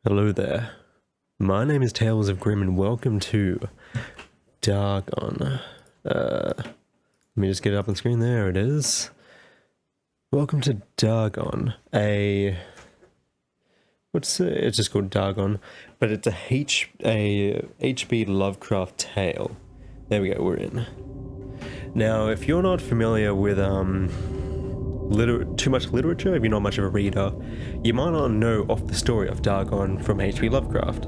Hello there. My name is Tales of Grim and welcome to Dagon. Let me just get it up on screen. There it is. Welcome to Dagon. It's just called Dagon, but it's a H.P. Lovecraft tale. There we go, we're in. Now, if you're not familiar with too much literature, if you're not much of a reader, you might not know of the story of Dagon from H.P. Lovecraft.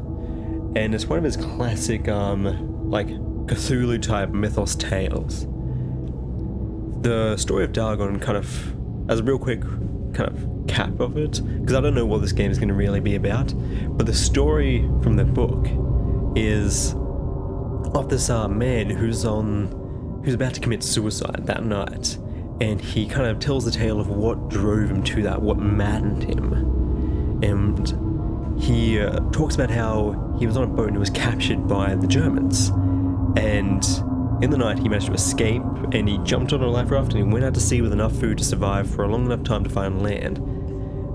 And it's one of his classic, like, Cthulhu-type mythos tales. The story of Dagon kind of, as a real quick kind of cap of it, because I don't know what this game is going to really be about, but the story from the book is of this man who's about to commit suicide that night. And he kind of tells the tale of what drove him to that, what maddened him. And he talks about how he was on a boat and he was captured by the Germans. And in the night he managed to escape and he jumped on a life raft and he went out to sea with enough food to survive for a long enough time to find land.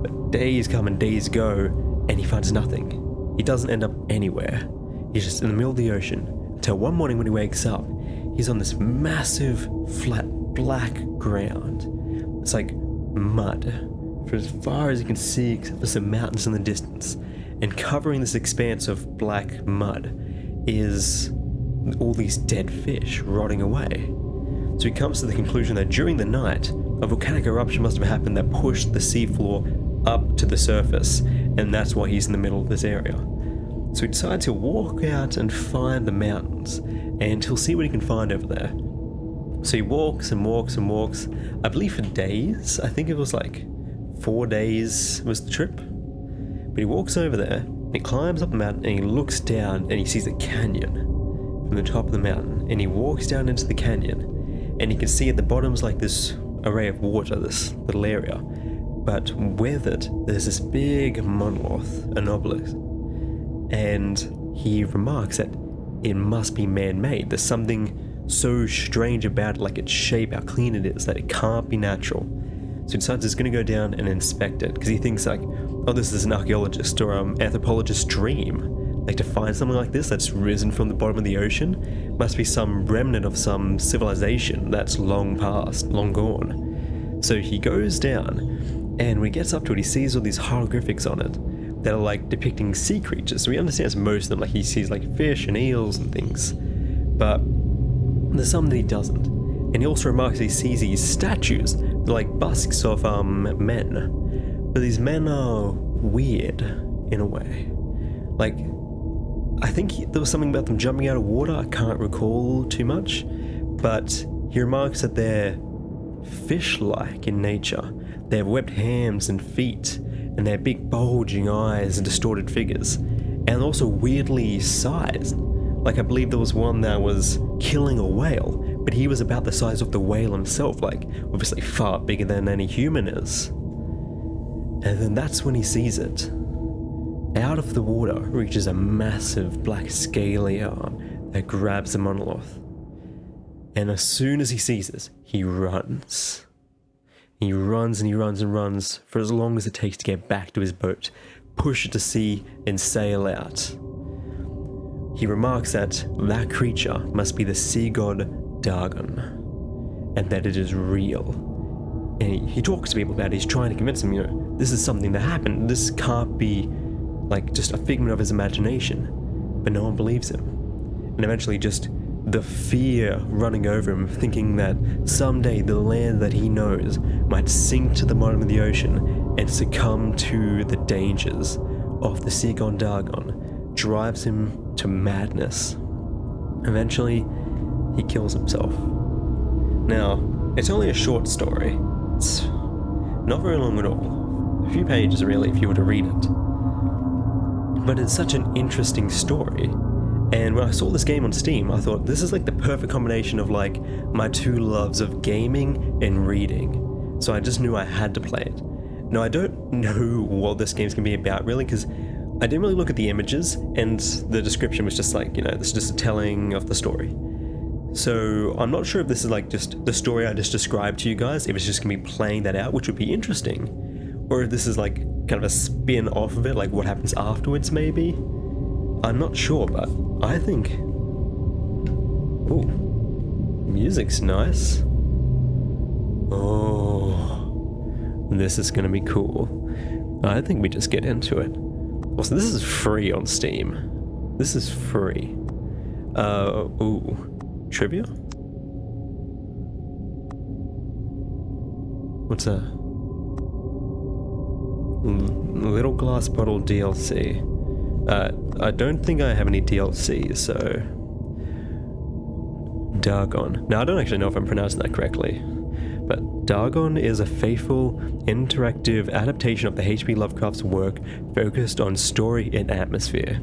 But days come and days go and he finds nothing. He doesn't end up anywhere. He's just in the middle of the ocean until one morning when he wakes up, he's on this massive flat black ground. It's like mud for as far as you can see, except for some mountains in the distance. And covering this expanse of black mud is all these dead fish rotting away. So he comes to the conclusion that during the night, a volcanic eruption must have happened that pushed the seafloor up to the surface, and that's why he's in the middle of this area. So he decides he'll walk out and find the mountains, and he'll see what he can find over there. So he walks and walks and walks, I believe for days. I think it was like 4 days was the trip. But he walks over there, and he climbs up the mountain, and he looks down, and he sees a canyon from the top of the mountain. And he walks down into the canyon, and he can see at the bottom's like this array of water, this little area. But with it, there's this big monolith, an obelisk. And he remarks that it must be man-made. There's something so strange about it, like its shape, how clean it is, that it can't be natural. So he decides he's going to go down and inspect it, because he thinks like, oh, this is an archaeologist or anthropologist's dream. Like, to find something like this that's risen from the bottom of the ocean must be some remnant of some civilization that's long past, long gone. So he goes down, and when he gets up to it, he sees all these hieroglyphics on it that are like depicting sea creatures. So he understands most of them, like he sees like fish and eels and things. But there's some that he doesn't. And he also remarks he sees these statues, they're like busks of men. But these men are weird in a way. Like, I think there was something about them jumping out of water, I can't recall too much. But he remarks that they're fish-like in nature. They have webbed hands and feet, and they have big bulging eyes and distorted figures. And also weirdly sized. Like, I believe there was one that was killing a whale, but he was about the size of the whale himself, like, obviously far bigger than any human is. And then that's when he sees it. Out of the water reaches a massive black scaly arm that grabs the monolith. And as soon as he sees this, he runs. He runs and he runs and runs for as long as it takes to get back to his boat, push it to sea, and sail out. He remarks that that creature must be the sea god Dagon, and that it is real. And he talks to people about it. He's trying to convince them, this is something that happened. This can't be like just a figment of his imagination. But no one believes him. And eventually just the fear running over him, thinking that someday the land that he knows might sink to the bottom of the ocean and succumb to the dangers of the sea god Dagon, drives him to madness. Eventually, he kills himself. Now, it's only a short story. It's not very long at all. A few pages, really, if you were to read it. But it's such an interesting story. And when I saw this game on Steam, I thought, this is like the perfect combination of like my two loves of gaming and reading. So I just knew I had to play it. Now, I don't know what this game's gonna be about, really, because I didn't really look at the images, and the description was just like, this is just a telling of the story. So I'm not sure if this is like just the story I just described to you guys, if it's just gonna be playing that out, which would be interesting, or if this is like kind of a spin off of it, like what happens afterwards maybe? I'm not sure, but I think... Ooh, music's nice. Oh, this is gonna be cool. I think we just get into it. Also, this is free on Steam. This is free. Ooh, trivia? What's that? Little glass bottle DLC. I don't think I have any DLC, so... Dagon. Now, I don't actually know if I'm pronouncing that correctly, but Dagon is a faithful, interactive adaptation of the H.P. Lovecraft's work focused on story and atmosphere.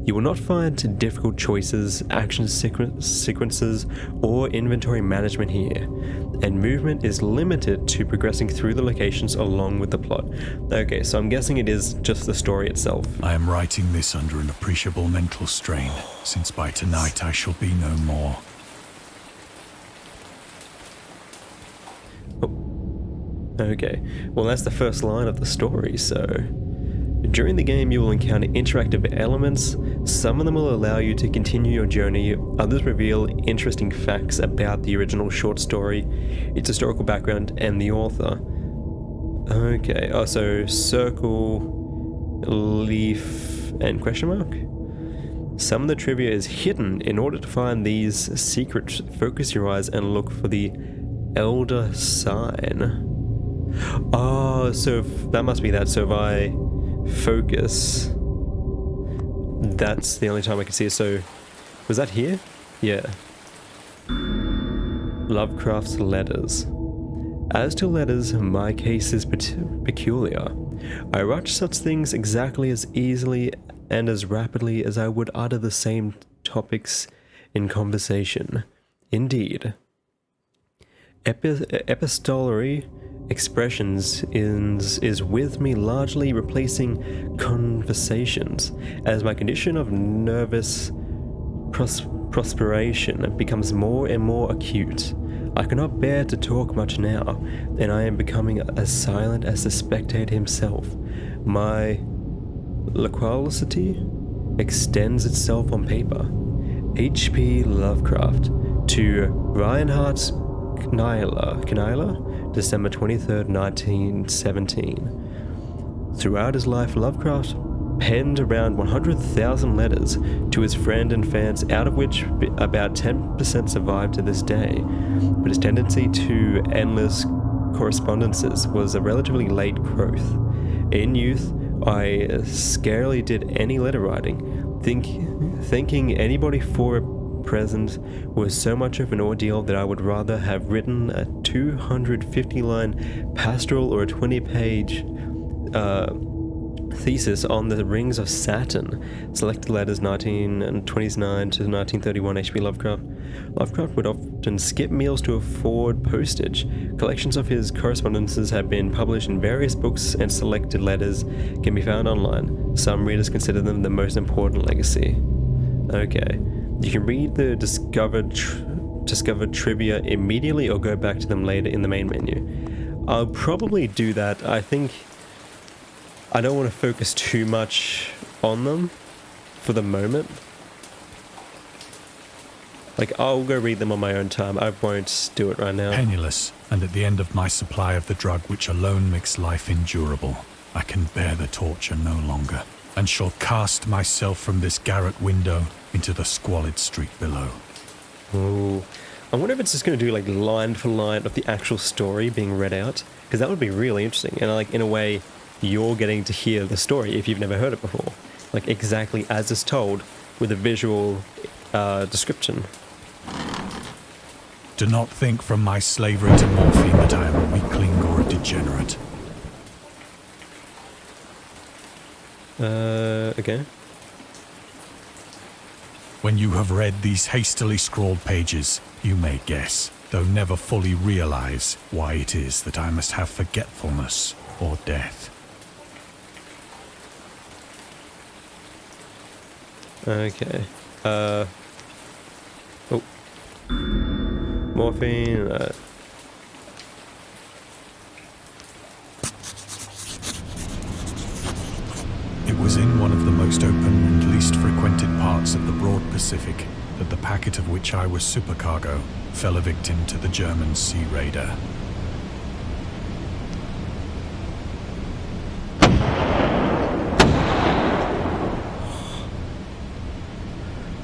You will not find difficult choices, action sequences, or inventory management here, and movement is limited to progressing through the locations along with the plot. Okay, so I'm guessing it is just the story itself. I am writing this under an appreciable mental strain, since by tonight I shall be no more. Okay, well that's the first line of the story, so... During the game you will encounter interactive elements. Some of them will allow you to continue your journey, others reveal interesting facts about the original short story, its historical background, and the author. Okay, oh, so circle, leaf, and question mark? Some of the trivia is hidden. In order to find these secrets, focus your eyes and look for the Elder Sign. Oh, so that must be that. So if I focus, that's the only time I can see it. So was that here? Yeah. Lovecraft's letters. As to letters, my case is peculiar. I write such things exactly as easily and as rapidly as I would utter the same topics in conversation. Indeed. Epistolary expressions is with me largely replacing conversations, as my condition of nervous perspiration becomes more and more acute. I cannot bear to talk much now, and I am becoming as silent as the spectator himself. My loquacity extends itself on paper. H.P. Lovecraft to Reinhard Kneiler, December 23rd, 1917. Throughout his life, Lovecraft penned around 100,000 letters to his friends and fans, out of which about 10% survive to this day. But his tendency to endless correspondences was a relatively late growth. In youth, I scarcely did any letter writing, thinking anybody for a present was so much of an ordeal that I would rather have written a 250-line pastoral or a 20-page thesis on the rings of Saturn. Selected letters 1929 to 1931 H.P. Lovecraft. Lovecraft would often skip meals to afford postage. Collections of his correspondences have been published in various books, and selected letters can be found online. Some readers consider them the most important legacy. Okay. You can read the discovered trivia immediately or go back to them later in the main menu. I'll probably do that. I think I don't want to focus too much on them for the moment. Like, I'll go read them on my own time. I won't do it right now. Penniless, and at the end of my supply of the drug which alone makes life endurable, I can bear the torture no longer, and shall cast myself from this garret window into the squalid street below. Ooh. I wonder if it's just going to do like line for line of the actual story being read out, because that would be really interesting. And like, in a way, you're getting to hear the story if you've never heard it before, like exactly as it's told with a visual description. Do not think from my slavery to morphine that I am a weakling or a degenerate. Okay. When you have read these hastily scrawled pages, you may guess, though never fully realize, why it is that I must have forgetfulness or death. Okay. Oh. Morphine, parts of the broad Pacific that the packet of which I was supercargo fell a victim to the German sea raider.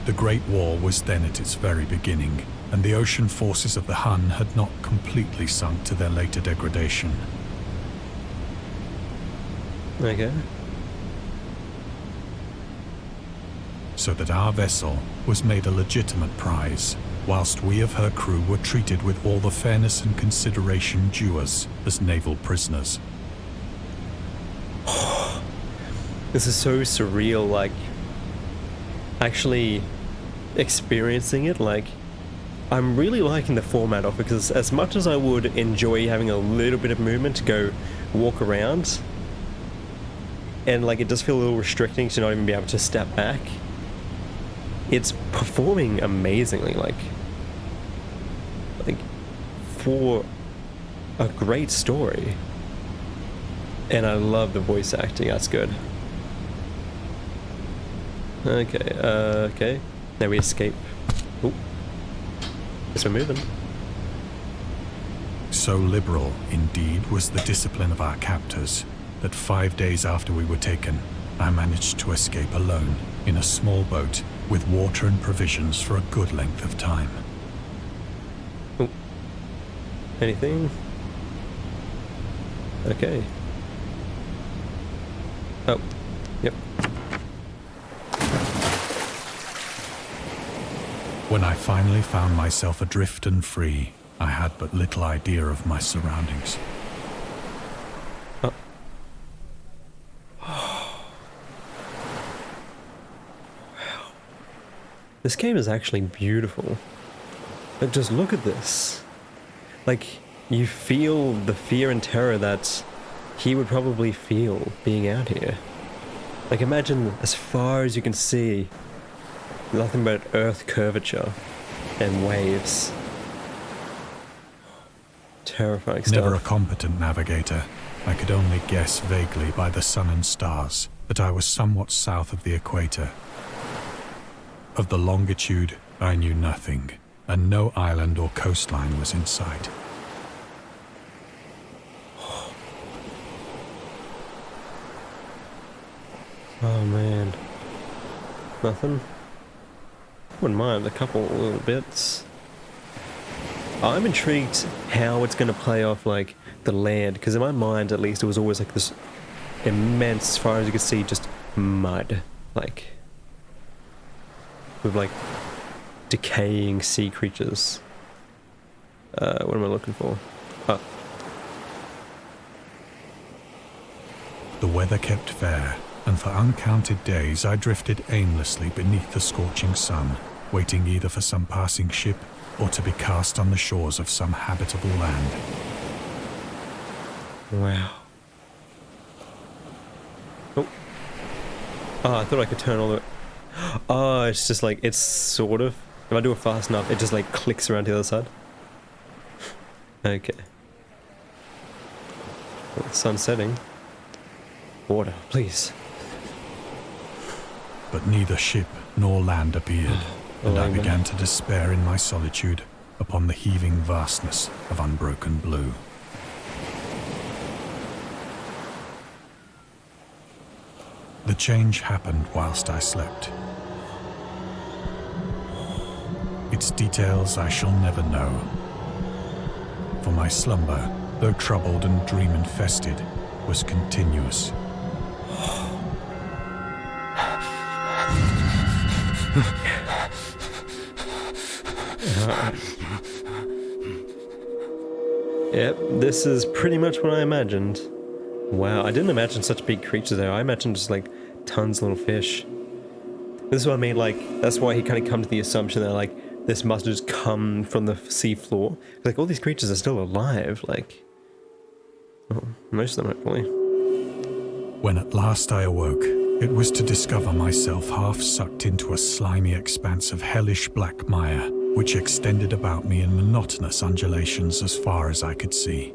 The Great War was then at its very beginning, and the ocean forces of the Hun had not completely sunk to their later degradation. Okay. So that our vessel was made a legitimate prize, whilst we of her crew were treated with all the fairness and consideration due us as naval prisoners. This is so surreal, like, actually experiencing it. Like, I'm really liking the format of it, because as much as I would enjoy having a little bit of movement to go walk around, and like it does feel a little restricting to not even be able to step back, it's performing amazingly, like for a great story. And I love the voice acting, that's good. Okay. Now we escape. Oh, guess we're moving. So liberal, indeed, was the discipline of our captors, that 5 days after we were taken, I managed to escape alone in a small boat with water and provisions for a good length of time. Oh. Anything? Okay. Oh, yep. When I finally found myself adrift and free, I had but little idea of my surroundings. Oh. Wow. This game is actually beautiful. Like, just look at this. Like, you feel the fear and terror that he would probably feel being out here. Like, imagine as far as you can see, nothing but earth curvature and waves. Terrifying stuff. Never a competent navigator, I could only guess vaguely by the sun and stars that I was somewhat south of the equator. Of the longitude, I knew nothing, and no island or coastline was in sight. Oh man. Nothing? Wouldn't mind a couple little bits. I'm intrigued how it's going to play off, like, the land, because in my mind, at least, it was always like this immense, as far as you could see, just mud, like, with like decaying sea creatures. What am I looking for? Oh. The weather kept fair, and for uncounted days I drifted aimlessly beneath the scorching sun, waiting either for some passing ship or to be cast on the shores of some habitable land. Wow. Oh. Oh, I thought I could turn all the... Oh, it's just like, it's sort of... If I do it fast enough, it just like clicks around to the other side. Okay. Well, sun setting. Water, please. But neither ship nor land appeared, and I began to despair in my solitude upon the heaving vastness of unbroken blue. The change happened whilst I slept. Its details I shall never know, for my slumber, though troubled and dream-infested, was continuous. Yep, this is pretty much what I imagined. Wow, I didn't imagine such big creatures there. I imagined just like tons of little fish. This is what I mean, like, that's why he kind of come to the assumption that like this must have just come from the sea floor. Like, all these creatures are still alive, like, well, most of them hopefully. When at last I awoke, it was to discover myself half sucked into a slimy expanse of hellish black mire, which extended about me in monotonous undulations as far as I could see.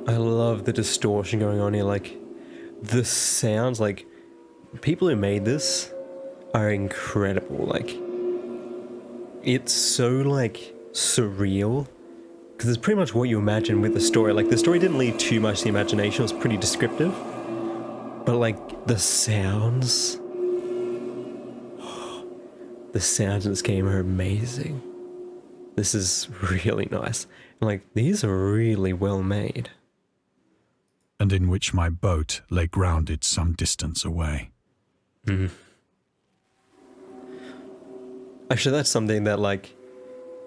I love the distortion going on here, like, the sounds, like, people who made this, are incredible. Like, it's so like surreal because it's pretty much what you imagine with the story. Like, the story didn't leave too much to the imagination. It was pretty descriptive, but like the sounds in this game are amazing. This is really nice. And like, these are really well made. And in which my boat lay grounded some distance away. Mm. Actually, that's something that, like,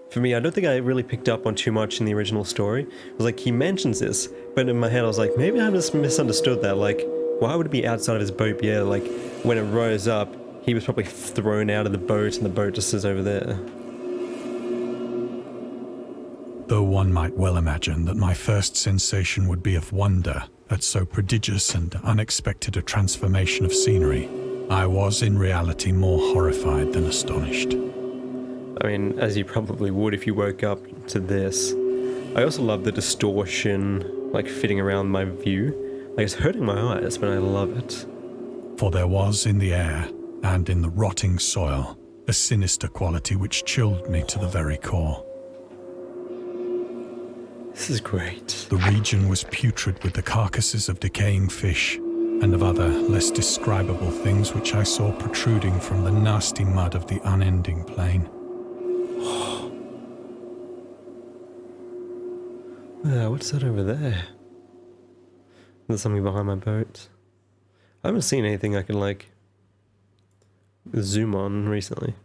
for me, I don't think I really picked up on too much in the original story. It was like, he mentions this, but in my head I was like, maybe I just misunderstood that. Like, why would it be outside of his boat? Yeah, like, when it rose up, he was probably thrown out of the boat and the boat just is over there. Though one might well imagine that my first sensation would be of wonder at so prodigious and unexpected a transformation of scenery, I was in reality more horrified than astonished. I mean, as you probably would if you woke up to this. I also love the distortion, like, fitting around my view. Like, it's hurting my eyes, but I love it. For there was in the air and in the rotting soil a sinister quality which chilled me to the very core. This is great. The region was putrid with the carcasses of decaying fish and of other less describable things which I saw protruding from the nasty mud of the unending plain. What's that over there? There's something behind my boat. I haven't seen anything I can, like, zoom on recently.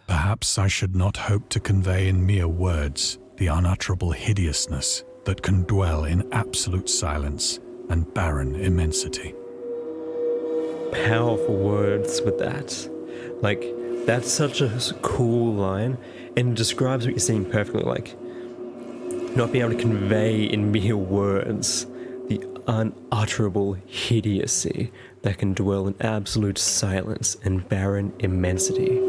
Perhaps I should not hope to convey in mere words the unutterable hideousness that can dwell in absolute silence and barren immensity. Powerful words with that. Like, that's such a cool line, and it describes what you're seeing perfectly. Like, not being able to convey in mere words the unutterable idiocy that can dwell in absolute silence and barren immensity.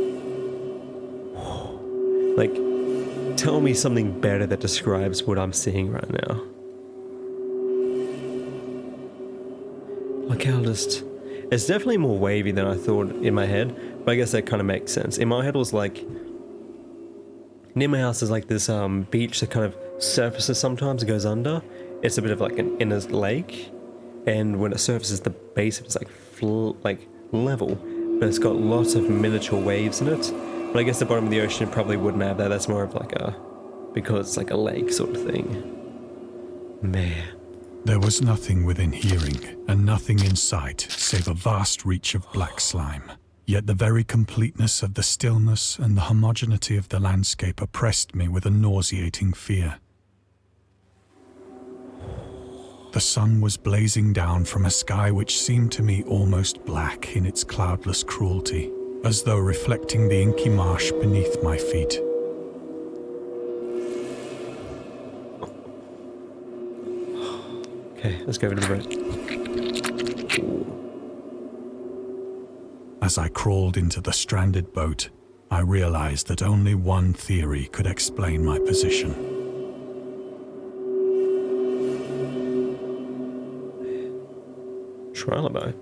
Like, tell me something better that describes what I'm seeing right now. Like how just... It's definitely more wavy than I thought in my head, but I guess that kind of makes sense. In my head it was like... Near my house is like this beach that kind of surfaces sometimes, it goes under. It's a bit of like an inner lake, and when it surfaces, the base of it's like level, but it's got lots of miniature waves in it. But I guess the bottom of the ocean probably wouldn't have that. That's more of like a... because it's like a lake sort of thing. Man. There was nothing within hearing, and nothing in sight, save a vast reach of black slime. Yet the very completeness of the stillness and the homogeneity of the landscape oppressed me with a nauseating fear. The sun was blazing down from a sky which seemed to me almost black in its cloudless cruelty, as though reflecting the inky marsh beneath my feet. Okay, let's go over to the boat. As I crawled into the stranded boat, I realized that only one theory could explain my position. Tralamo.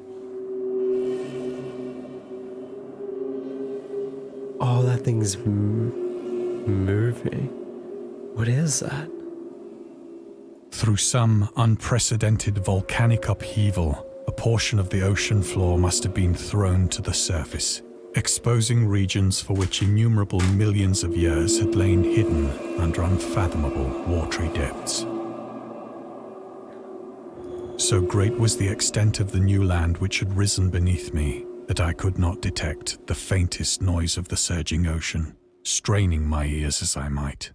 Oh, that thing's moving. What is that? Through some unprecedented volcanic upheaval, a portion of the ocean floor must have been thrown to the surface, exposing regions for which innumerable millions of years had lain hidden under unfathomable watery depths. So great was the extent of the new land which had risen beneath me that I could not detect the faintest noise of the surging ocean, straining my ears as I might.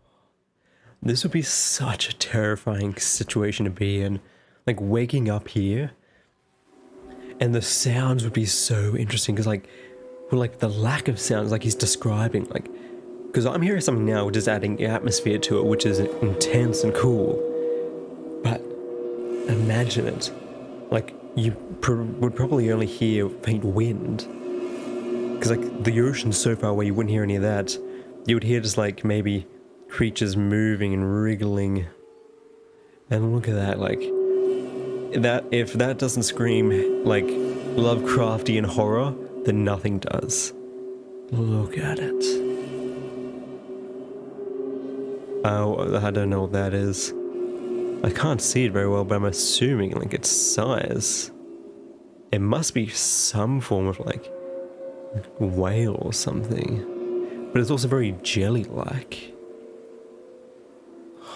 This would be such a terrifying situation to be in. Like, waking up here, and the sounds would be so interesting, because like the lack of sounds, like he's describing, like, because I'm hearing something now which is adding atmosphere to it, which is intense and cool. But imagine it, like, you would probably only hear faint wind, because like the ocean's so far away, you wouldn't hear any of that. You would hear just like maybe creatures moving and wriggling. And look at that, like, that, if that doesn't scream like Lovecraftian horror, that nothing does. Look at it. Oh, I don't know what that is. I can't see it very well, but I'm assuming like its size. It must be some form of like whale or something. But it's also very jelly-like.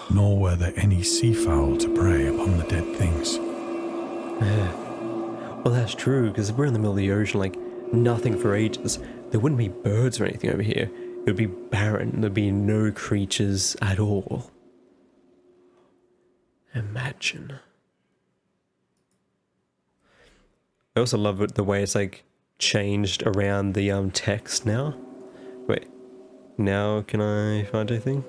Nor were there any seafowl to prey upon the dead things. Well, that's true, because we're in the middle of the ocean, like, nothing for ages. There wouldn't be birds or anything over here. It would be barren. There'd be no creatures at all. Imagine. I also love it, the way it's, like, changed around the text now. Wait. Now can I find anything?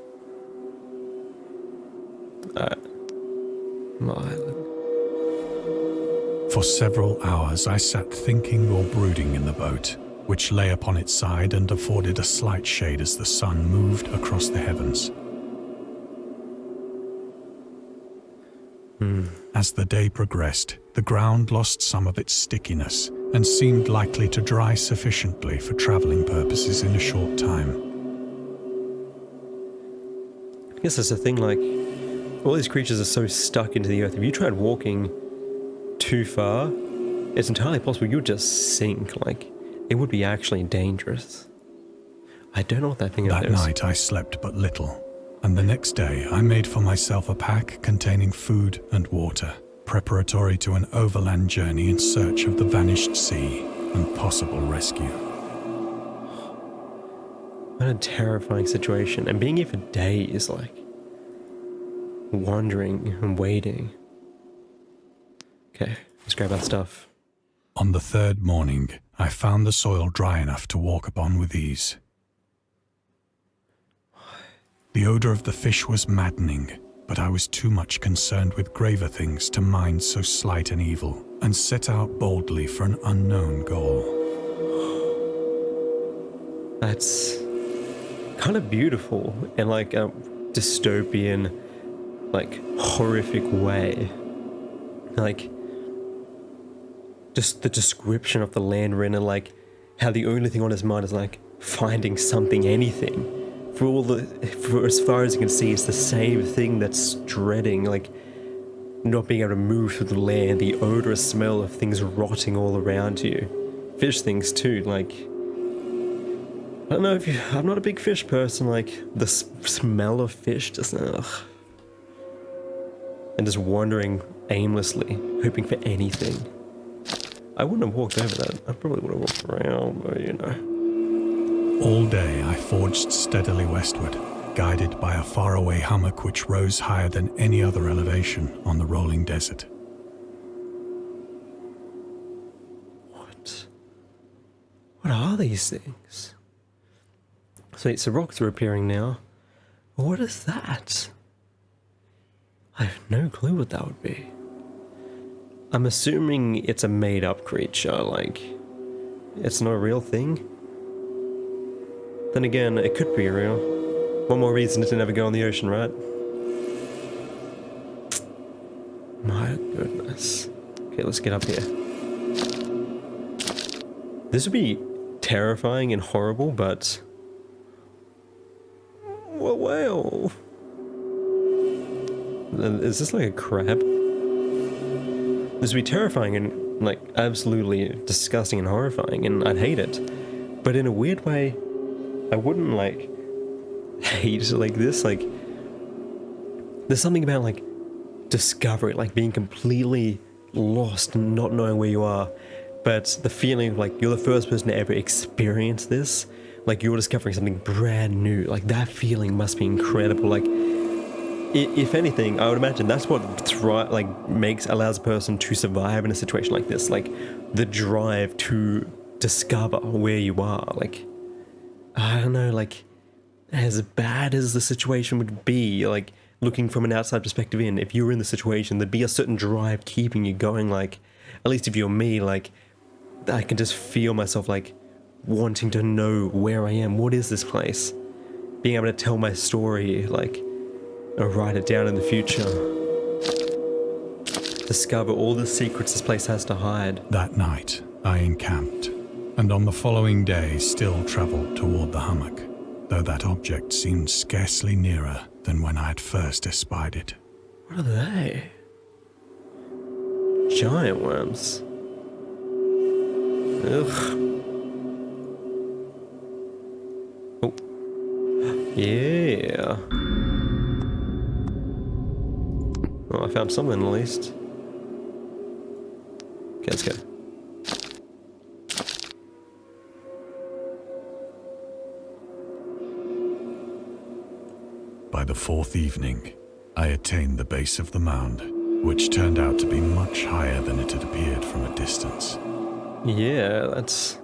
For several hours I sat thinking or brooding in the boat, which lay upon its side and afforded a slight shade as the sun moved across the heavens. As the day progressed, the ground lost some of its stickiness and seemed likely to dry sufficiently for traveling purposes in a short time. I guess that's the thing, like, all these creatures are so stuck into the earth. If you tried walking too far, it's entirely possible you'd just sink. Like, it would be actually dangerous. I don't know what that thing is. That night I slept but little, and the next day I made for myself a pack containing food and water, preparatory to an overland journey in search of the vanished sea and possible rescue. What a terrifying situation. And being here for days, like, wandering and waiting. Okay, let's grab our stuff. On the third morning, I found the soil dry enough to walk upon with ease. The odor of the fish was maddening, but I was too much concerned with graver things to mind so slight an evil, and set out boldly for an unknown goal. That's kind of beautiful in like a dystopian, like horrific way. Like, just the description of the land we're in, and like how the only thing on his mind is like finding something, anything. For as far as you can see, it's the same thing that's dreading, like not being able to move through the land, the odorous smell of things rotting all around you. Fish things too, like, I don't know if you, I'm not a big fish person, like the smell of fish just, ugh. And just wandering aimlessly, hoping for anything. I wouldn't have walked over that. I probably would have walked around, but you know. All day I forged steadily westward, guided by a faraway hummock which rose higher than any other elevation on the rolling desert. What are these things? So rocks are appearing now. What is that? I have no clue what that would be. I'm assuming it's a made-up creature, like, it's not a real thing. Then again, it could be real. One more reason to never go in the ocean, right? My goodness. Okay, let's get up here. This would be terrifying and horrible, but... Whale! Is this like a crab? This would be terrifying and like absolutely disgusting and horrifying, and I'd hate it. But in a weird way, I wouldn't like hate like this. Like, there's something about like discovery, like being completely lost and not knowing where you are, but the feeling of like you're the first person to ever experience this, like you're discovering something brand new, like that feeling must be incredible. Like, if anything, I would imagine that's what allows a person to survive in a situation like this, like the drive to discover where you are. Like, I don't know, like, as bad as the situation would be, like, looking from an outside perspective in, if you were in the situation, there'd be a certain drive keeping you going. Like, at least if you're me, like, I can just feel myself, like, wanting to know where I am. What is this place? Being able to tell my story, like, or write it down in the future. Discover all the secrets this place has to hide. That night, I encamped. and on the following day still travelled toward the hummock, though that object seemed scarcely nearer than when I had first espied it. What are they? Giant worms. Ugh. Oh. Yeah. Oh, I found something at least. Okay, let's go. By the fourth evening, I attained the base of the mound, which turned out to be much higher than it had appeared from a distance. Yeah, that's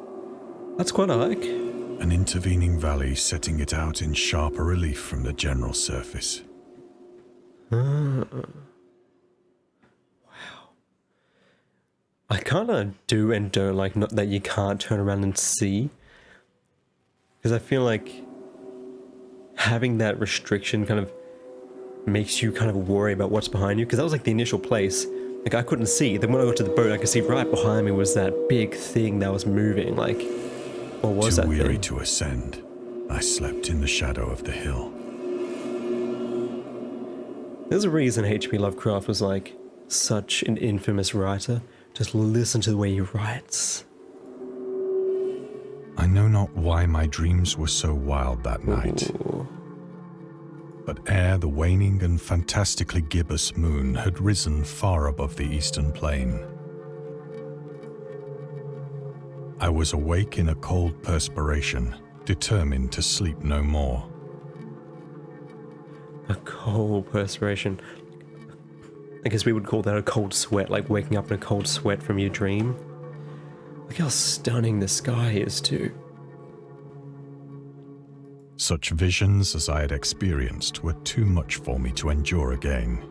quite a hike. An intervening valley setting it out in sharper relief from the general surface. Wow. I kind of do and don't like not that you can't turn around and see. Because I feel like having that restriction kind of makes you kind of worry about what's behind you. Because that was like the initial place. Like I couldn't see. Then when I got to the boat, I could see right behind me was that big thing that was moving. Like, what was that thing? Too weary to ascend, I slept in the shadow of the hill. There's a reason H.P. Lovecraft was like such an infamous writer. Just listen to the way he writes. I know not why my dreams were so wild that night. Ooh. But ere the waning and fantastically gibbous moon had risen far above the eastern plain, I was awake in a cold perspiration, determined to sleep no more. A cold perspiration. I guess we would call that a cold sweat, like waking up in a cold sweat from your dream. Look how stunning the sky is too. Such visions as I had experienced were too much for me to endure again.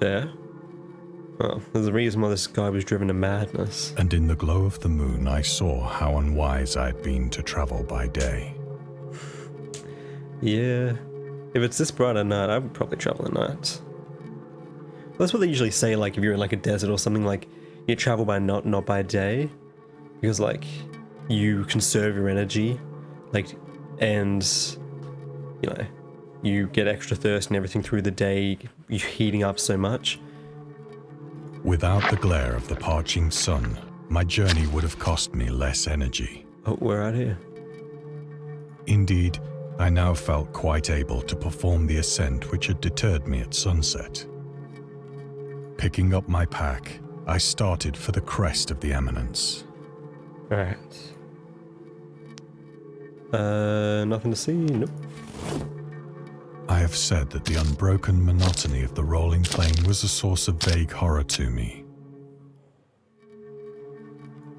Fair. Well, there's a reason why this guy was driven to madness. And in the glow of the moon I saw how unwise I had been to travel by day. Yeah. If it's this bright at night, I would probably travel at night. That's what they usually say, like, if you're in, like, a desert or something, like, you travel by not by day. Because, like, you conserve your energy, like, and, you know, you get extra thirst and everything through the day, you're heating up so much. Without the glare of the parching sun, my journey would have cost me less energy. Oh, we're out here. Indeed, I now felt quite able to perform the ascent which had deterred me at sunset. Picking up my pack, I started for the crest of the eminence. Alright. Nothing to see? Nope. I have said that the unbroken monotony of the rolling plain was a source of vague horror to me.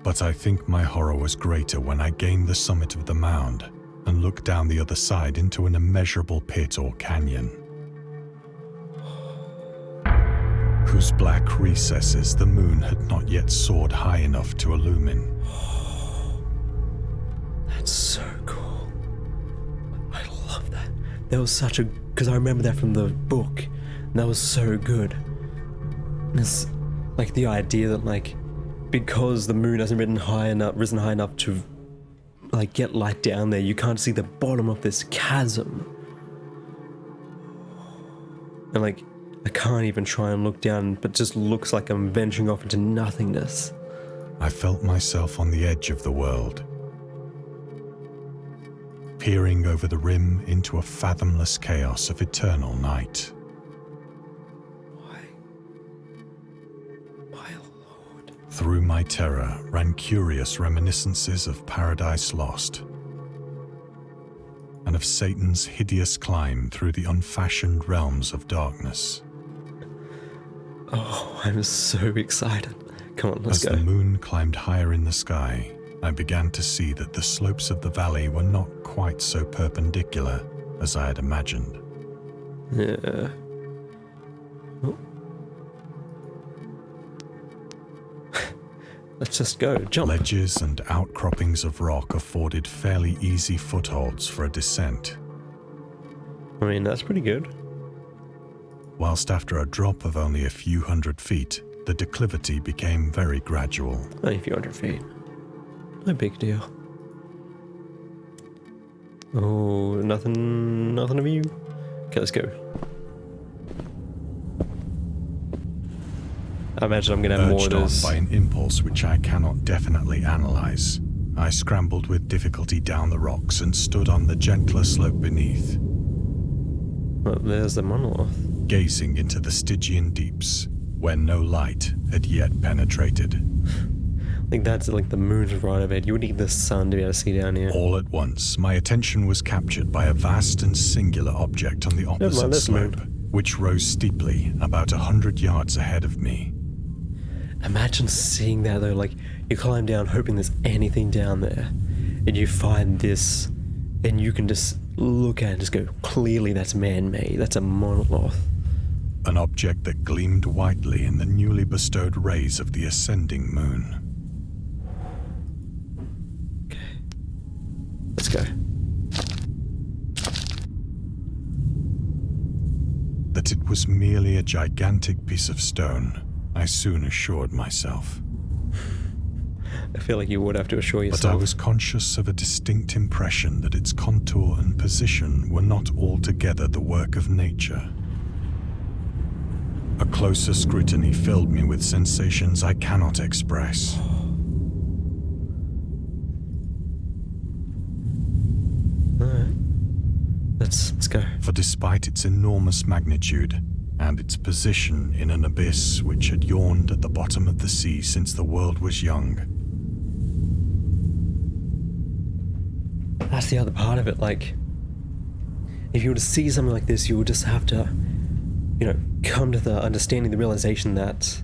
But I think my horror was greater when I gained the summit of the mound and looked down the other side into an immeasurable pit or canyon, whose black recesses the moon had not yet soared high enough to illumine. That's so cool. I love that. That was such a... because I remember that from the book. And that was so good. And it's like the idea that, like, because the moon hasn't risen high enough to, like, get light down there, you can't see the bottom of this chasm. And, like, I can't even try and look down, but it just looks like I'm venturing off into nothingness. I felt myself on the edge of the world, peering over the rim into a fathomless chaos of eternal night. My lord. Through my terror ran curious reminiscences of Paradise Lost, and of Satan's hideous climb through the unfashioned realms of darkness. Oh, I'm so excited. Come on, let's go. As the moon climbed higher in the sky, I began to see that the slopes of the valley were not quite so perpendicular as I had imagined. Yeah. Oh. Let's just go. Jump. Ledges and outcroppings of rock afforded fairly easy footholds for a descent. I mean, that's pretty good. Whilst after a drop of only a few hundred feet, the declivity became very gradual. Only a few hundred feet. No big deal. Oh, nothing of you? Okay, let's go. I imagine I'm gonna have more of Urged on those. by an impulse which I cannot definitely analyze, I scrambled with difficulty down the rocks and stood on the gentler slope beneath, Well, there's the monolith. gazing into the Stygian deeps, where no light had yet penetrated. I think that's like the moon's right overhead. You would need the sun to be able to see down here. All at once, my attention was captured by a vast and singular object on the opposite this slope, moon. which rose steeply about 100 yards ahead of me. Imagine seeing that though, like you climb down hoping there's anything down there, and you find this, and you can just look at it and just go, clearly that's man-made, that's a monolith. An object that gleamed whitely in the newly bestowed rays of the ascending moon. Okay, let's go. That it was merely a gigantic piece of stone, I soon assured myself. I feel like you would have to assure yourself. But I was conscious of a distinct impression that its contour and position were not altogether the work of nature. A closer scrutiny filled me with sensations I cannot express. Alright. Let's go. For despite its enormous magnitude, and its position in an abyss which had yawned at the bottom of the sea since the world was young, That's the other part of it, like, if you were to see something like this, you would just have to, you know, come to the understanding, the realization that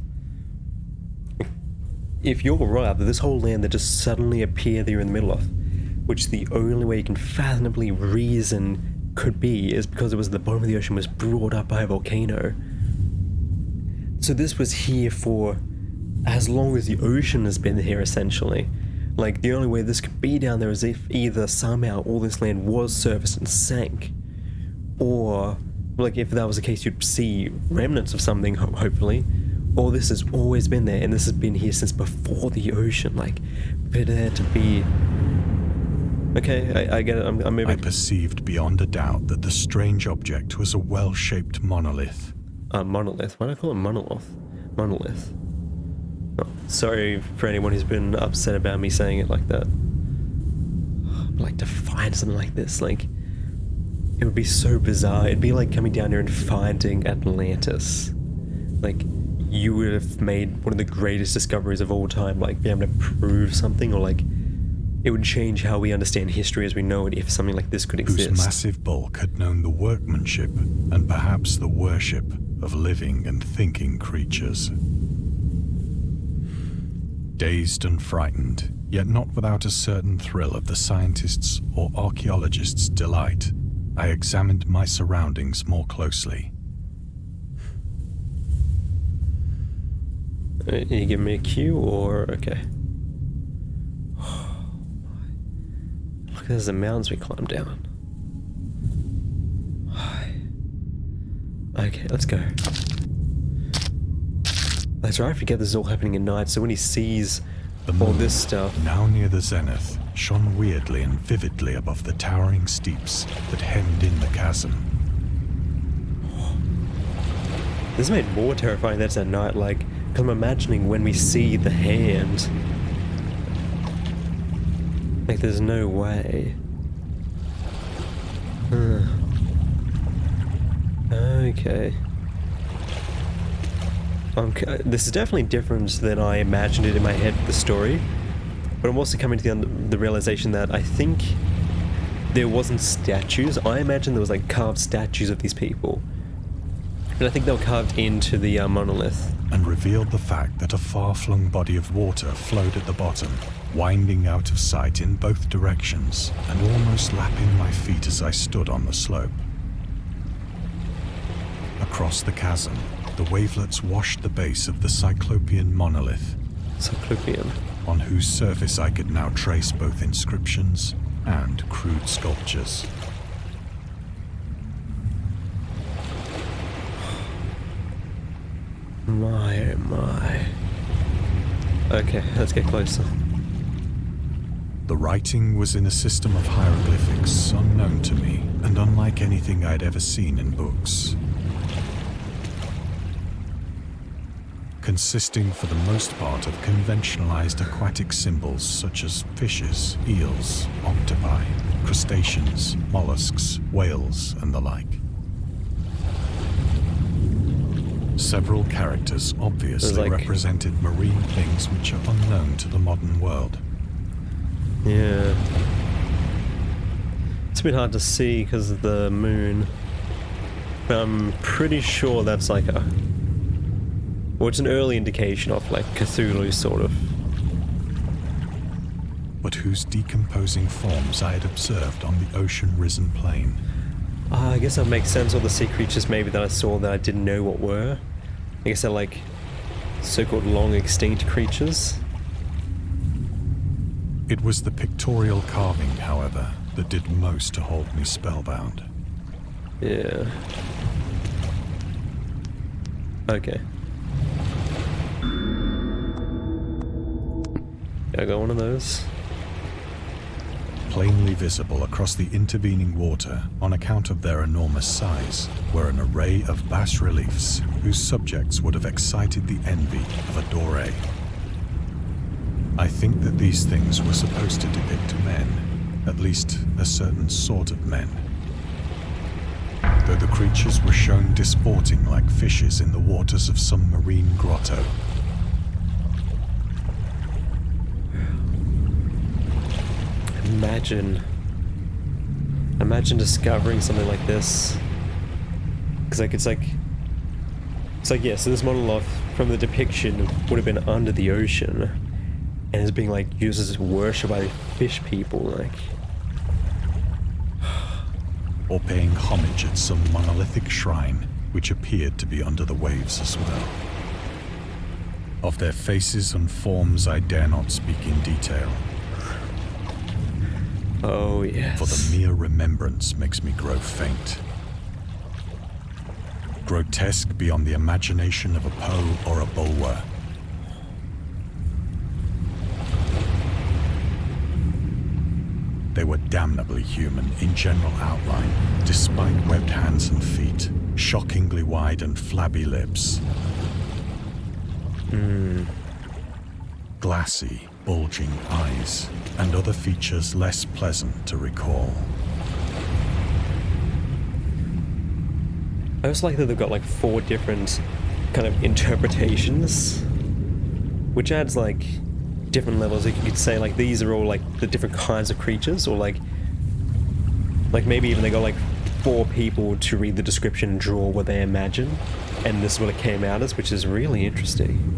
if you're right, that this whole land that just suddenly appeared there in the middle of, which the only way you can fathomably reason could be is because it was the bottom of the ocean was brought up by a volcano. So this was here for as long as the ocean has been here, essentially. Like, the only way this could be down there is if either somehow all this land was surfaced and sank, or, like, if that was the case, you'd see remnants of something, hopefully, or this has always been there, and this has been here since before the ocean, like, for there to be... Okay, I get it, I'm moving. I perceived beyond a doubt that the strange object was a well-shaped monolith. Monolith. Why do I call it monolith? Monolith. Oh, sorry for anyone who's been upset about me saying it like that. Like, to find something like this, like, it would be so bizarre. It'd be like coming down here and finding Atlantis. Like, you would have made one of the greatest discoveries of all time, like, be able to prove something, or like, it would change how we understand history as we know it if something like this could exist. Whose massive bulk had known the workmanship and perhaps the worship of living and thinking creatures. Dazed and frightened, yet not without a certain thrill of the scientist's or archaeologist's delight, I examined my surroundings more closely. You give me a cue, or... okay. Look, there's the mountains we climbed down. Okay, let's go. That's right, I forget this is all happening at night, so when he sees The all moon, this stuff... now near the zenith, shone weirdly and vividly above the towering steeps that hemmed in the chasm. This made more terrifying that's at night, like, because I'm imagining when we see the hand. Like, there's no way. Okay. This is definitely different than I imagined it in my head, the story. But I'm also coming to the realization that I think there wasn't statues. I imagine there was like carved statues of these people. And I think they were carved into the monolith. And revealed the fact that a far-flung body of water flowed at the bottom, winding out of sight in both directions and almost lapping my feet as I stood on the slope. Across the chasm, the wavelets washed the base of the Cyclopean monolith, Cyclopean. on whose surface I could now trace both inscriptions and crude sculptures. My, oh my. Okay, let's get closer. The writing was in a system of hieroglyphics unknown to me and unlike anything I'd ever seen in books. Consisting for the most part of conventionalized aquatic symbols such as fishes, eels, octopi, crustaceans, mollusks, whales, and the like. Several characters obviously represented marine things which are unknown to the modern world. Yeah. It's a bit hard to see because of the moon. But I'm pretty sure that's like a... Well, it's an early indication of like Cthulhu, sort of. But whose decomposing forms I had observed on the ocean-risen plain. I guess that makes sense. All the sea creatures maybe that I saw that I didn't know what were. I guess they're like so-called long extinct creatures. It was the pictorial carving, however, that did most to hold me spellbound. Yeah. Okay. I got one of those. Plainly visible across the intervening water on account of their enormous size were an array of bas-reliefs whose subjects would have excited the envy of a Doré. I think that these things were supposed to depict men, at least a certain sort of men. Though the creatures were shown disporting like fishes in the waters of some marine grotto. Imagine discovering something like this. Because like it's like yeah, so this monolith from the depiction would have been under the ocean and is being like used as worship by the fish people, like, or paying homage at some monolithic shrine which appeared to be under the waves as well. Of their faces and forms I dare not speak in detail. Oh yes. For the mere remembrance makes me grow faint. Grotesque beyond the imagination of a Poe or a Bulwer. They were damnably human in general outline, despite webbed hands and feet, shockingly wide and flabby lips. Glassy, bulging eyes, and other features less pleasant to recall. I also like that they've got like 4 different kind of interpretations, which adds like different levels. Like you could say like these are all like the different kinds of creatures, or like maybe even they got like 4 people to read the description and draw what they imagine, and this is what it came out as, which is really interesting.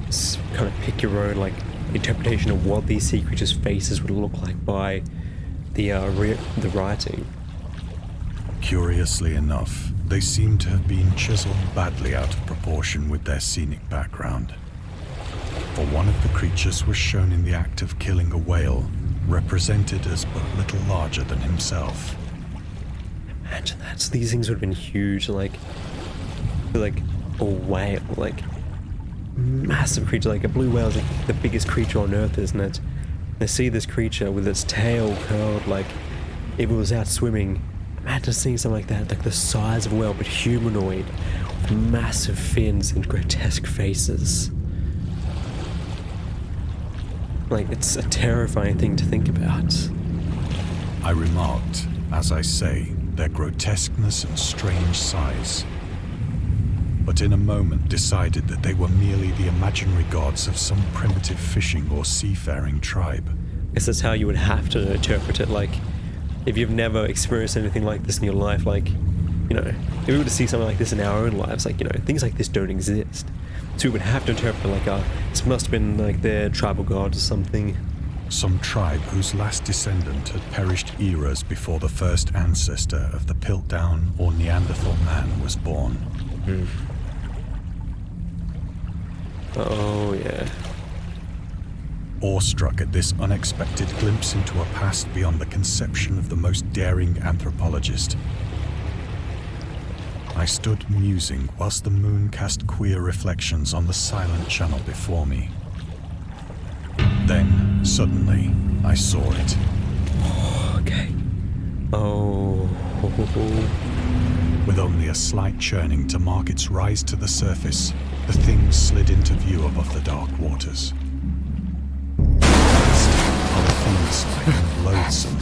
Just kind of pick your own like interpretation of what these sea creatures' faces would look like by the writing. Curiously enough, they seem to have been chiseled badly out of proportion with their scenic background. For one of the creatures was shown in the act of killing a whale, represented as but little larger than himself. Imagine that. So these things would have been huge, like a whale, like massive creature, like a blue whale is like the biggest creature on Earth, isn't it? They see this creature with its tail curled like if it was out swimming. Imagine seeing something like that, like the size of a whale but humanoid, with massive fins and grotesque faces. Like, it's a terrifying thing to think about. I remarked, as I say, their grotesqueness and strange size, but in a moment decided that they were merely the imaginary gods of some primitive fishing or seafaring tribe. I guess that's how you would have to interpret it. Like, if you've never experienced anything like this in your life, like, you know, if we were to see something like this in our own lives, like, you know, things like this don't exist. So we would have to interpret it like, this must have been like their tribal god or something. Some tribe whose last descendant had perished eras before the first ancestor of the Piltdown or Neanderthal man was born. Oh, yeah. Awestruck at this unexpected glimpse into a past beyond the conception of the most daring anthropologist, I stood musing whilst the moon cast queer reflections on the silent channel before me. Then, Suddenly, I saw it. Okay. Oh. With only a slight churning to mark its rise to the surface, the thing slid into view above the dark waters. Polyphemus-like and loathsome,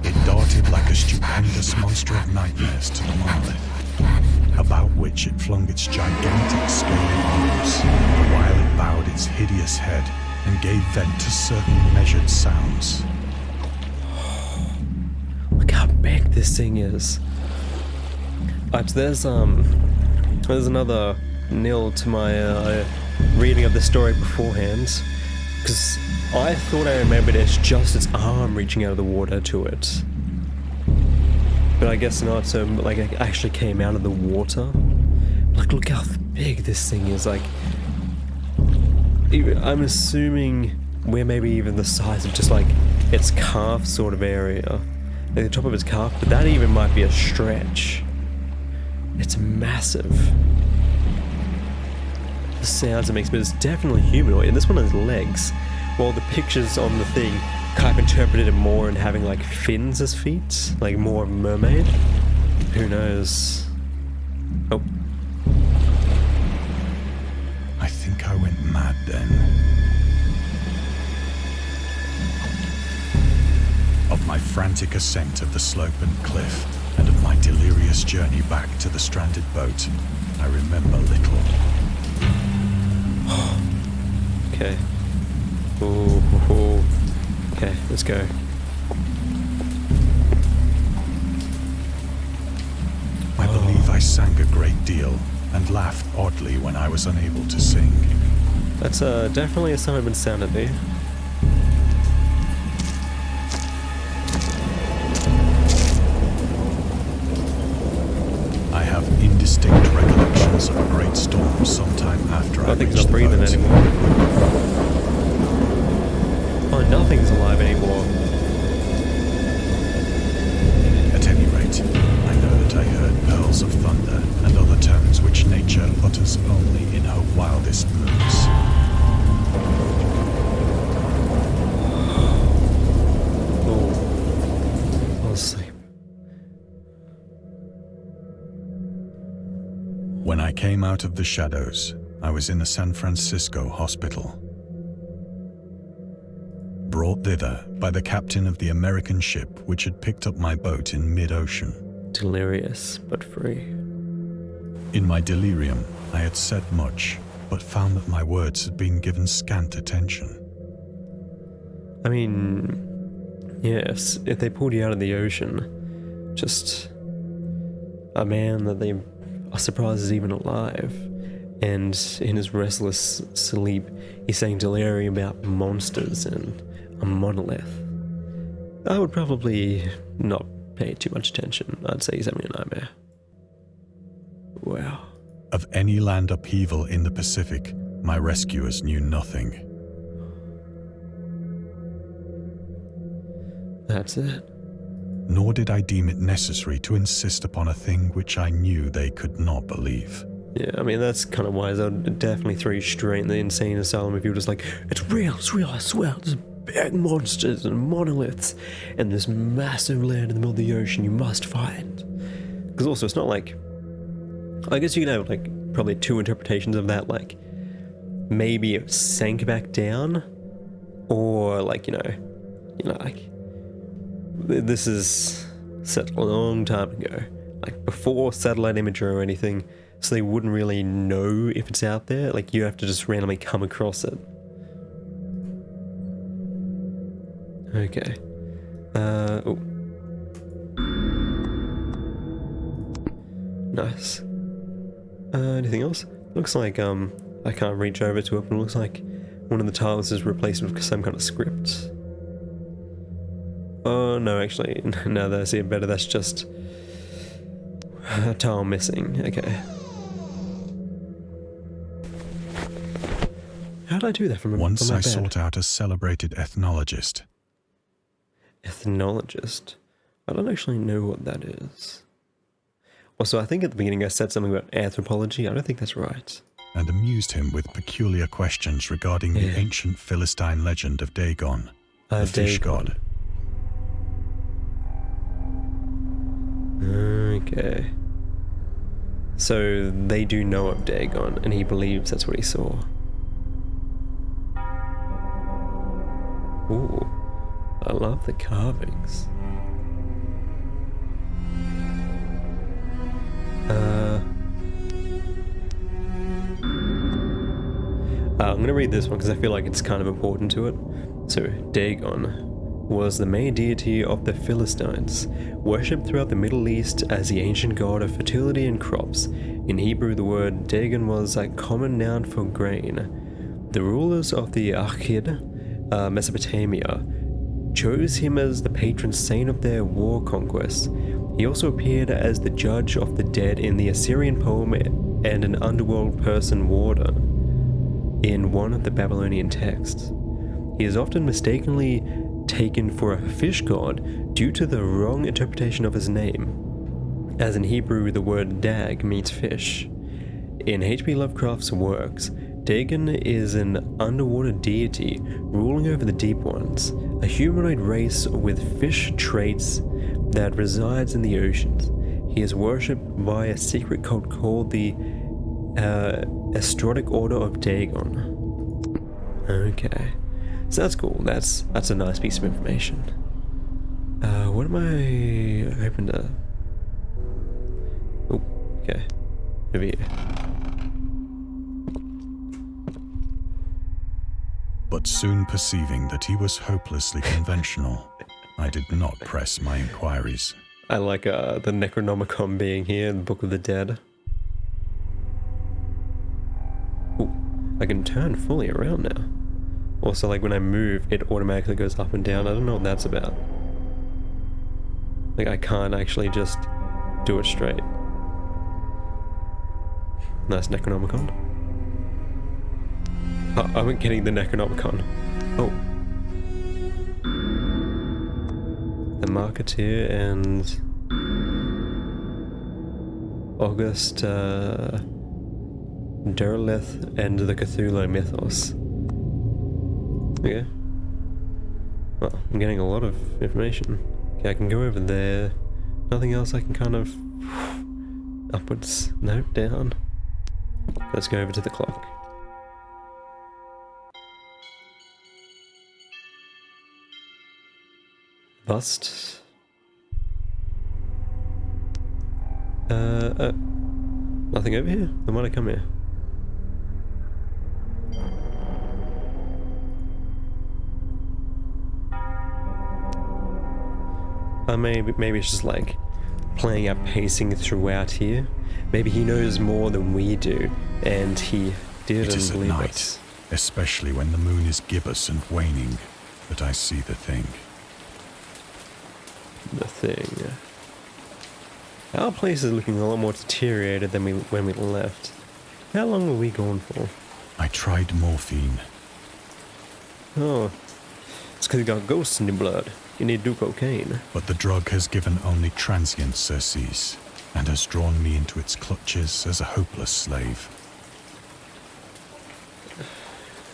it darted like a stupendous monster of nightmares to the monolith, about which it flung its gigantic scaly arms, the while it bowed its hideous head and gave vent to certain measured sounds. Look how big this thing is. But there's another nil to my reading of the story beforehand, because I thought I remembered it's just its arm reaching out of the water to it, but I guess not. So like it actually came out of the water. Like, look how big this thing is. Like, I'm assuming we're maybe even the size of just like its calf sort of area, like the top of its calf, but that even might be a stretch. It's massive. The sounds it makes, but it's definitely humanoid, and this one has legs, while the pictures on the thing kind of interpreted it more in having like fins as feet, like more of a mermaid. Who knows? Oh. I think I went mad then. Of my frantic ascent of the slope and cliff, and of my delirious journey back to the stranded boat, I remember little. Okay. Ooh. Okay, let's go. I believe I sang a great deal and laughed oddly when I was unable to sing. That's definitely a sign of insanity. I have indistinct recollections of a great storm sometime after I I think reached it's not the breathing boat. anymore. Oh, nothing's alive anymore. At any rate, I know that I heard pearls of thunder and other tones which nature utters only in her wildest moods. Oh, I'll sleep. When I came out of the shadows, I was in a San Francisco hospital. Brought thither by the captain of the American ship which had picked up my boat in mid-ocean. Delirious, but free. In my delirium, I had said much, but found that my words had been given scant attention. I mean, yes, if they pulled you out of the ocean, just a man that they are surprised is even alive, and in his restless sleep, he's saying delirium about monsters and a monolith, I would probably not pay too much attention. I'd say he's having a nightmare. Wow. Of any land upheaval in the Pacific, my rescuers knew nothing. That's it. Nor did I deem it necessary to insist upon a thing which I knew they could not believe. Yeah, I mean, that's kind of wise. I'd definitely throw you straight in the insane asylum if you were just like, it's real, I swear, there's big monsters and monoliths and this massive land in the middle of the ocean you must find. Because also, it's not like, I guess you can have like probably two interpretations of that, like maybe it sank back down, or like, you know, like this is set a long time ago, like before satellite imagery or anything, so they wouldn't really know if it's out there. Like, you have to just randomly come across it. Okay. Oh. Nice. Anything else? Looks like, I can't reach over to it, but it looks like one of the tiles is replaced with some kind of script. Oh, no, actually, now that I see it better, that's just a tile missing. Okay. How did I do that from Once my I bed? sought out a celebrated ethnologist. Ethnologist? I don't actually know what that is. Also, I think at the beginning I said something about anthropology. I don't think that's right. And amused him with peculiar questions regarding the ancient Philistine legend of Dagon. The fish god. Okay. So they do know of Dagon, and he believes that's what he saw. Ooh, I love the carvings. I'm gonna read this one because I feel like it's kind of important to it. So, Dagon was the main deity of the Philistines, worshipped throughout the Middle East as the ancient god of fertility and crops. In Hebrew, the word Dagon was a common noun for grain. The rulers of the Akhid, Mesopotamia, chose him as the patron saint of their war conquests. He also appeared as the judge of the dead in the Assyrian poem and an underworld person warder in one of the Babylonian texts. He is often mistakenly taken for a fish god due to the wrong interpretation of his name, as in Hebrew the word dag means fish. In H.P. Lovecraft's works, Dagon is an underwater deity ruling over the deep ones, a humanoid race with fish traits that resides in the oceans. He is worshipped by a secret cult called the Estrodic Order of Dagon. Okay. So that's cool. That's a nice piece of information. What am I hoping to... Oh, okay. Over here. But soon perceiving that he was hopelessly conventional, I did not press my inquiries. I like the Necronomicon being here in the Book of the Dead. Ooh, I can turn fully around now. Also, like when I move, it automatically goes up and down. I don't know what that's about. Like I can't actually just do it straight. Nice Necronomicon. Oh, I'm getting the Necronomicon. Oh. The Marketeer and August Derleth and the Cthulhu Mythos. Okay. Well, I'm getting a lot of information. Okay, I can go over there. Nothing else I can kind of... upwards. No, down. Let's go over to the clock. Bust. Nothing over here? Then why'd I come here? Maybe it's just like playing out pacing throughout here. Maybe he knows more than we do, and he didn't It is at believe night, us. especially when the moon is gibbous and waning, that I see the thing. The thing. Our place is looking a lot more deteriorated than when we left. How long were we gone for? I tried morphine. Oh, it's because you got ghosts in your blood. You need to do cocaine. But the drug has given only transient surcease, and has drawn me into its clutches as a hopeless slave.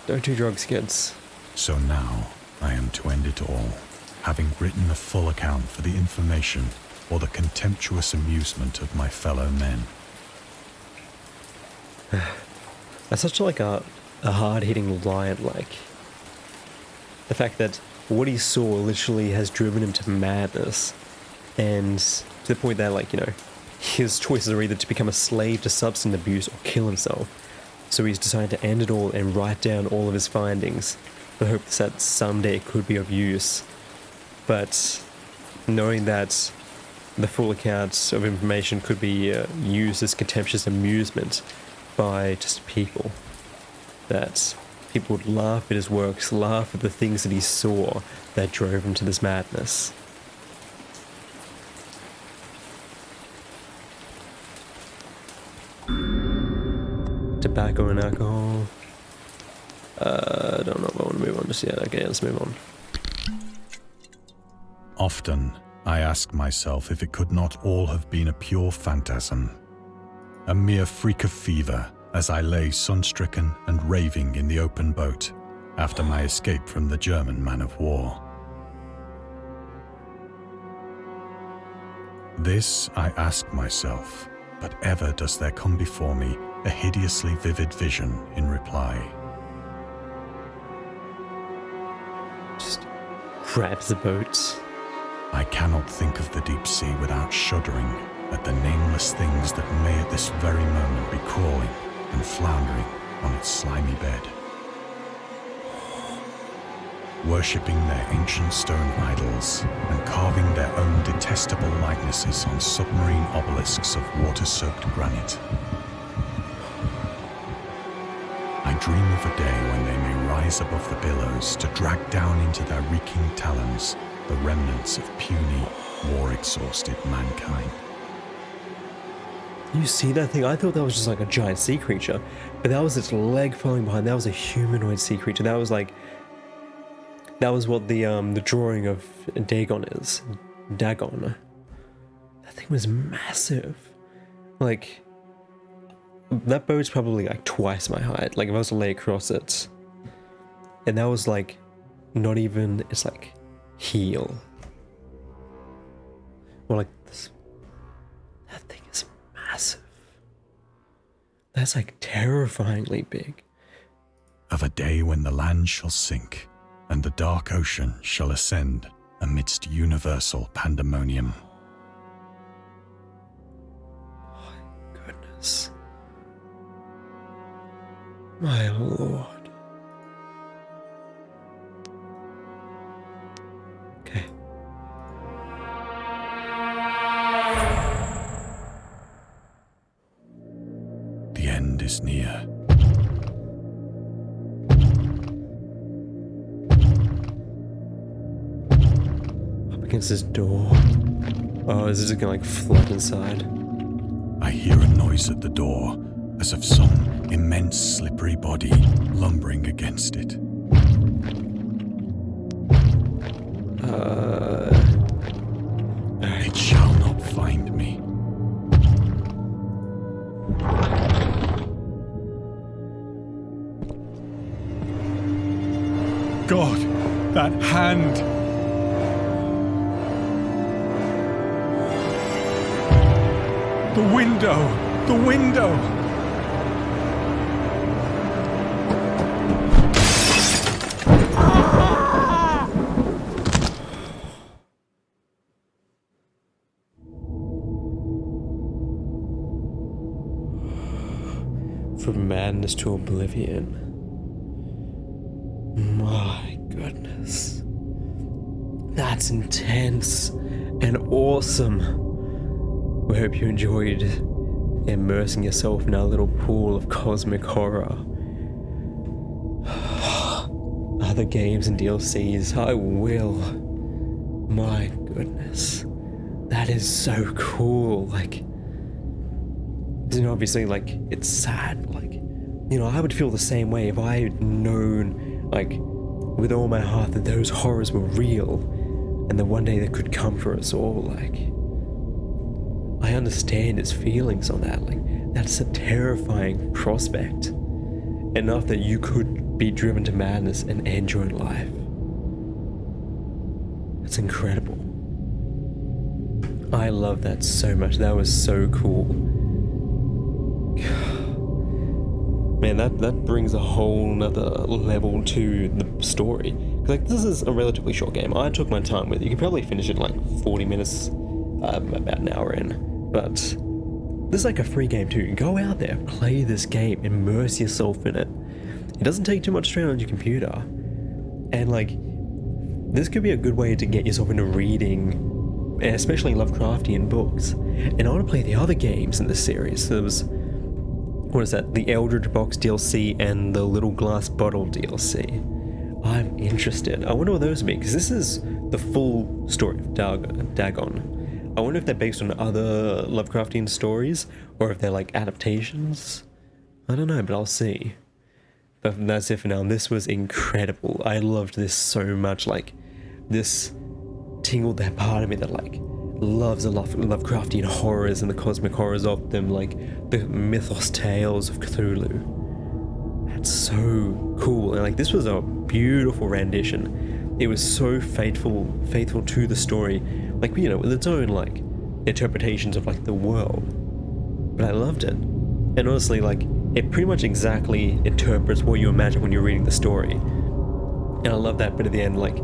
Don't do drugs, kids. So now, I am to end it all, having written a full account for the information or the contemptuous amusement of my fellow men. That's such like a hard-hitting line, like the fact that what he saw literally has driven him to madness, and to the point that, like, you know, his choices are either to become a slave to substance abuse or kill himself. So he's decided to end it all and write down all of his findings, in the hopes that someday it could be of use. But knowing that the full accounts of information could be used as contemptuous amusement by just people, that people would laugh at his works, laugh at the things that he saw that drove him to this madness. Tobacco and alcohol. I don't know if I want to move on just yet. Okay, let's move on. Often, I ask myself if it could not all have been a pure phantasm, a mere freak of fever as I lay sun-stricken and raving in the open boat, after my escape from the German man of war. This I ask myself, but ever does there come before me a hideously vivid vision in reply. Just grabs the boats. I cannot think of the deep sea without shuddering at the nameless things that may at this very moment be crawling and floundering on its slimy bed, worshipping their ancient stone idols and carving their own detestable likenesses on submarine obelisks of water-soaked granite. I dream of a day when they may rise above the billows to drag down into their reeking talons the remnants of puny, war-exhausted mankind. You see that thing? I thought that was just like a giant sea creature, but that was its leg falling behind. That was a humanoid sea creature. That was what the drawing of Dagon is. Dagon. That thing was massive. Like, that boat's probably like twice my height. Like, if I was to lay across it, and that was like not even its like heel. Or like this. That thing is massive. That's like terrifyingly big. Of a day when the land shall sink and the dark ocean shall ascend amidst universal pandemonium. My goodness. My lord. Okay. The end is near. Up against this door. Oh, is this gonna like flood inside? I hear a noise at the door, as of some immense slippery body lumbering against it. It shall not find me. God, that hand! The window! The window! From madness to oblivion. My goodness. That's intense and awesome. We hope you enjoyed immersing yourself in our little pool of cosmic horror. Other games and DLCs, I will. My goodness. That is so cool. Like, you know, obviously, like, it's sad. Like, you know, I would feel the same way if I had known, like, with all my heart that those horrors were real and that one day they could come for us all. Like, I understand his feelings on that. Like, that's a terrifying prospect. Enough that you could be driven to madness and end your life. That's incredible. I love that so much. That was so cool. Man, that brings a whole nother level to the story. Like, this is a relatively short game. I took my time with it. You can probably finish it in like 40 minutes, about an hour in. But this is like a free game too. Go out there, play this game, immerse yourself in it. It doesn't take too much strain on your computer. And like, this could be a good way to get yourself into reading, especially Lovecraftian books. And I want to play the other games in this series. There was, what is that? The Eldritch Box DLC and the Little Glass Bottle DLC. I'm interested. I wonder what those would be, because this is the full story of Dagon. I wonder if they're based on other Lovecraftian stories, or if they're like adaptations. I don't know, but I'll see. But that's it for now. This was incredible. I loved this so much. Like, this tingled that part of me that like loves the Lovecraftian horrors and the cosmic horrors of them, like the mythos tales of Cthulhu. that's so cool. And like, this was a beautiful rendition. It was so faithful to the story, like, you know, with its own like interpretations of like the world. But I loved it. And honestly, like, it pretty much exactly interprets what you imagine when you're reading the story. And I love that bit at the end, like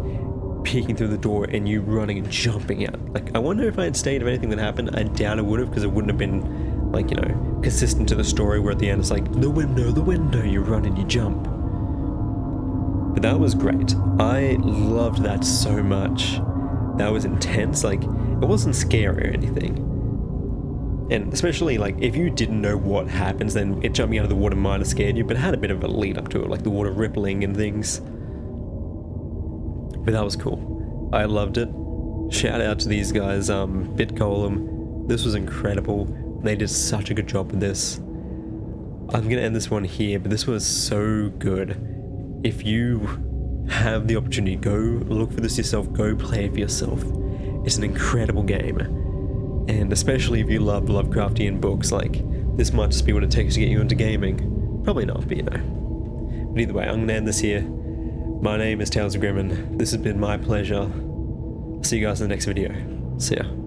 peeking through the door and you running and jumping out. Like, I wonder if I had stayed, if anything that happened. I doubt it would have, because it wouldn't have been like, you know, consistent to the story, where at the end it's like the window, you run and you jump. But that was great. I loved that so much. That was intense. Like, it wasn't scary or anything. And especially like if you didn't know what happens, then it jumping out of the water might have scared you, but it had a bit of a lead up to it, like the water rippling and things. But that was cool. I loved it. Shout out to these guys, BIT GOLEM. This was incredible. They did such a good job with this. I'm gonna end this one here, but this was so good. If you have the opportunity, go look for this yourself, go play it for yourself. It's an incredible game. And especially if you love Lovecraftian books, like, this might just be what it takes to get you into gaming. Probably not, but you know. But either way, I'm gonna end this here. My name is Tales of Grim, and this has been my pleasure. See you guys in the next video. See ya.